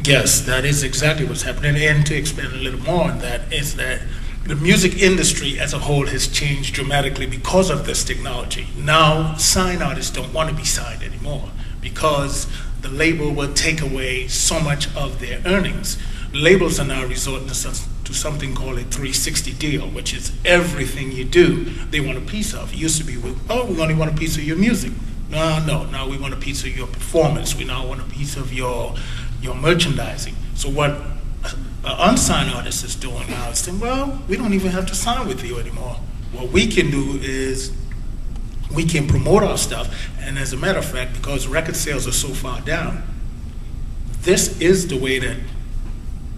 Yes, that is exactly what's happening. And to expand a little more on that is that the music industry as a whole has changed dramatically because of this technology. Now, signed artists don't want to be signed anymore because the label will take away so much of their earnings. Labels are now resorting to something called a 360 deal, which is everything you do, they want a piece of. It used to be, oh, we only want a piece of your music. No, now we want a piece of your performance. We now want a piece of your merchandising. So what an unsigned artist is doing now is saying, well, we don't even have to sign with you anymore. What we can do is we can promote our stuff, and as a matter of fact, because record sales are so far down, this is the way that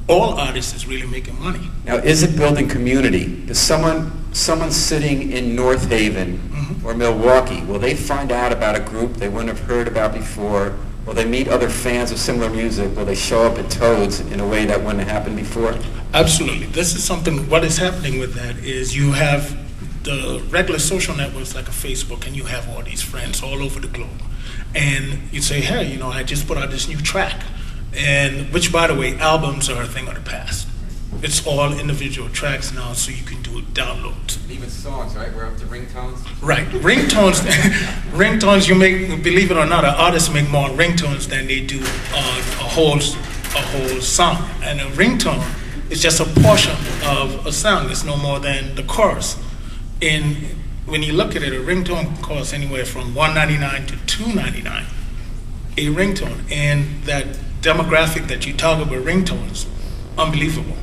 all artists is really making money. Now, is it building community? Is someone sitting in North Haven or Milwaukee, will they find out about a group they wouldn't have heard about before? Will they meet other fans of similar music? Will they show up at Toads in a way that wouldn't have happened before? Absolutely. This is something, what is happening with that is you have the regular social networks like a Facebook, and you have all these friends all over the globe. And you say, hey, you know, I just put out this new track. And which, by the way, albums are a thing of the past. It's all individual tracks now, so you can do downloads. Even songs, right? We're up to ringtones. Right, ringtones. Ringtones. You make, believe it or not, artists make more ringtones than they do a whole song. And a ringtone is just a portion of a song. It's no more than the chorus. And when you look at it, a ringtone costs anywhere from $1.99 to $2.99. A ringtone, and that demographic that you talk about ringtones, unbelievable.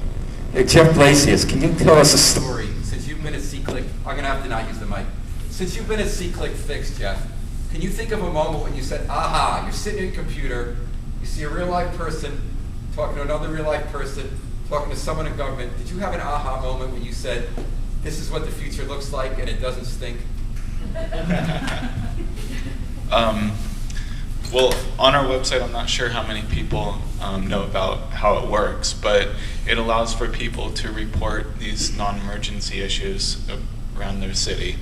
Hey, Jeff Blasius, can you tell us a story? Since you've been at SeeClick, I'm gonna have to not use the mic. Since you've been at SeeClickFix, Jeff, can you think of a moment when you said, aha, you're sitting at your computer, you see a real life person talking to another real life person, talking to someone in government. Did you have an aha moment when you said, this is what the future looks like and it doesn't stink? Well, on our website, I'm not sure how many people know about how it works, but it allows for people to report these non-emergency issues around their city.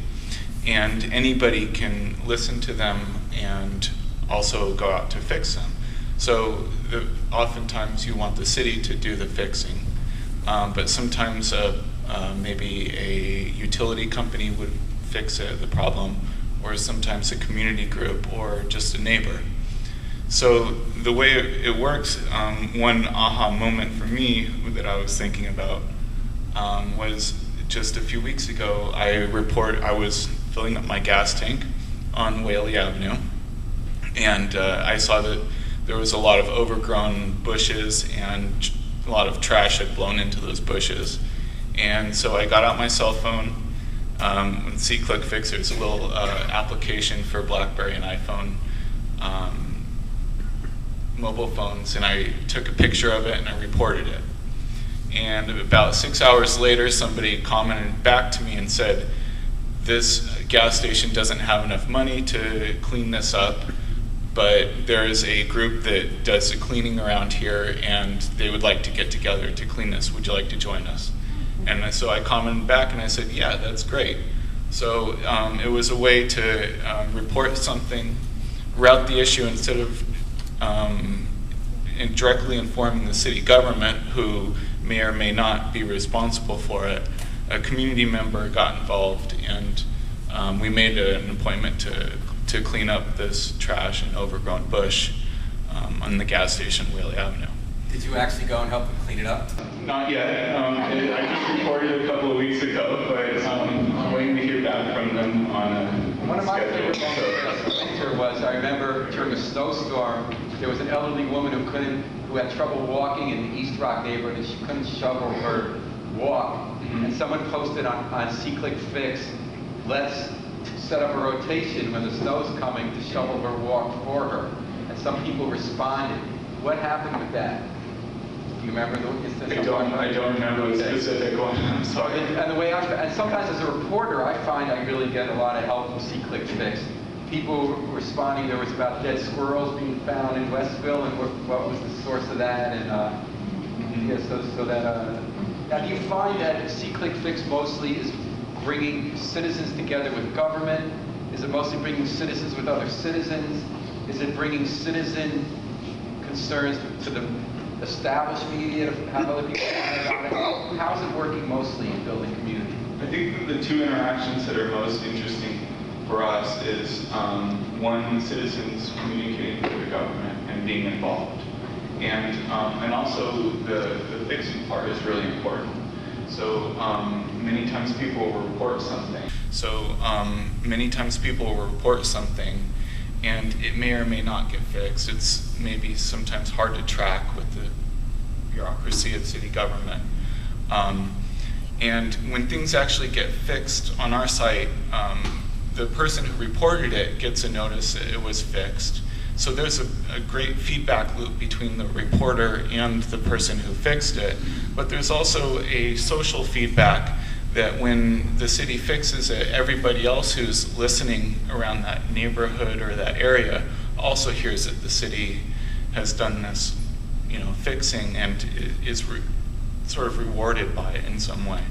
And anybody can listen to them and also go out to fix them. So oftentimes you want the city to do the fixing, but sometimes maybe a utility company would fix the problem, or sometimes a community group or just a neighbor. So the way it works, one aha moment for me that I was thinking about was just a few weeks ago. I was filling up my gas tank on Whaley Avenue, and I saw that there was a lot of overgrown bushes and a lot of trash had blown into those bushes. And so I got out my cell phone. With SeeClickFix, there's a little application for BlackBerry and iPhone mobile phones, and I took a picture of it and I reported it. And about 6 hours later, somebody commented back to me and said, this gas station doesn't have enough money to clean this up, but there is a group that does the cleaning around here and they would like to get together to clean this. Would you like to join us? And so I commented back and I said, yeah, that's great. So it was a way to report something, route the issue instead of directly informing the city government, who may or may not be responsible for it. A community member got involved, and we made an appointment to clean up this trash and overgrown bush on the gas station, Whaley Avenue. Did you actually go and help them clean it up? Not yet. I just reported a couple of weeks ago, but I'm waiting to hear back from them on a One of my schedule. favorite moments this winter was, I remember during a snowstorm, there was an elderly woman who had trouble walking in the East Rock neighborhood, and she couldn't shovel her walk. And someone posted on SeeClickFix, let's set up a rotation when the snow's coming to shovel her walk for her. And some people responded. What happened with that? Do you remember the instance? I don't remember the specific one. I'm sorry. And sometimes as a reporter, I find I really get a lot of help from SeeClickFix. People responding. There was about dead squirrels being found in Westville, and what was the source of that? And now, do you find that SeeClickFix mostly is bringing citizens together with government? Is it mostly bringing citizens with other citizens? Is it bringing citizen concerns to the established media to have other people find out about it? How's it working mostly in building community? I think that the two interactions that are most interesting for us is one, citizens communicating with the government and being involved, and also the fixing part is really important. So many times people will report something. And it may or may not get fixed. It's maybe sometimes hard to track with the bureaucracy of city government. And when things actually get fixed on our site, the person who reported it gets a notice that it was fixed. So there's a great feedback loop between the reporter and the person who fixed it. But there's also a social feedback that when the city fixes it, everybody else who's listening around that neighborhood or that area also hears that the city has done this, fixing, and is sort of rewarded by it in some way.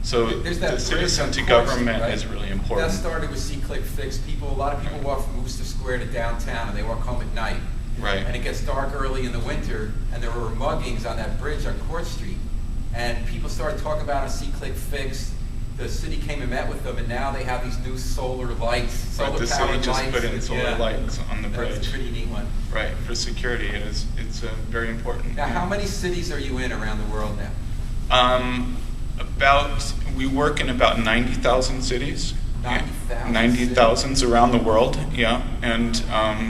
So the citizen to government is really important. That started with SeeClickFix. A lot of people walk from Worcester Square to downtown, and they walk home at night. Right. And it gets dark early in the winter, and there were muggings on that bridge on Court Street. And people started talking about a SeeClickFix. The city came and met with them, and now they have these new solar lights, solar-powered lights. The city just put in solar lights on the bridge. That's a pretty neat one. Right, for security, it's very important. Now, how many cities are you in around the world now? We work in about 90,000 cities. 90,000? 90,000 around the world, yeah. And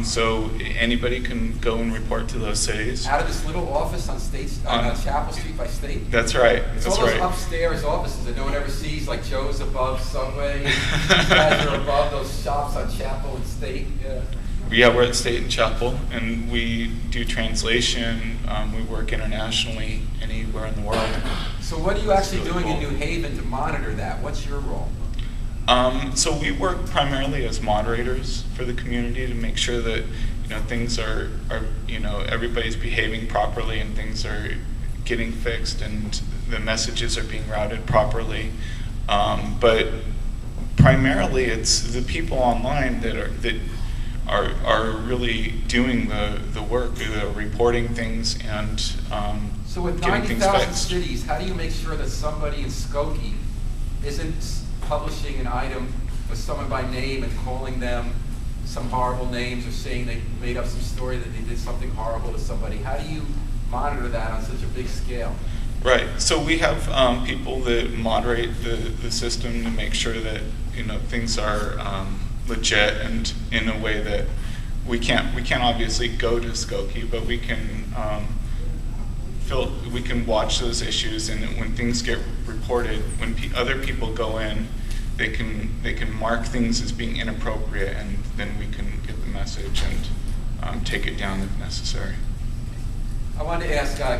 so anybody can go and report to those cities. Out of this little office on Chapel Street by State? That's right. It's all those upstairs offices that no one ever sees, like Joe's above Subway. You guys are above those shops on Chapel and State. Yeah, we're at State and Chapel, and we do translation. We work internationally, anywhere in the world. So what are you actually doing in New Haven to monitor that? What's your role? So we work primarily as moderators for the community to make sure that things are everybody's behaving properly and things are getting fixed and the messages are being routed properly. But primarily, it's the people online that are really doing the work, reporting things and so with getting things 90,000 fixed. cities, how do you make sure that somebody in Skokie isn't publishing an item with someone by name and calling them some horrible names or saying they made up some story that they did something horrible to somebody? How do you monitor that on such a big scale? Right. So we have people that moderate the system to make sure that things are legit and in a way that we can't obviously go to Skokie, but we can we can watch those issues, and when things get reported, when other people go in, they can mark things as being inappropriate, and then we can get the message and take it down if necessary. I wanted to ask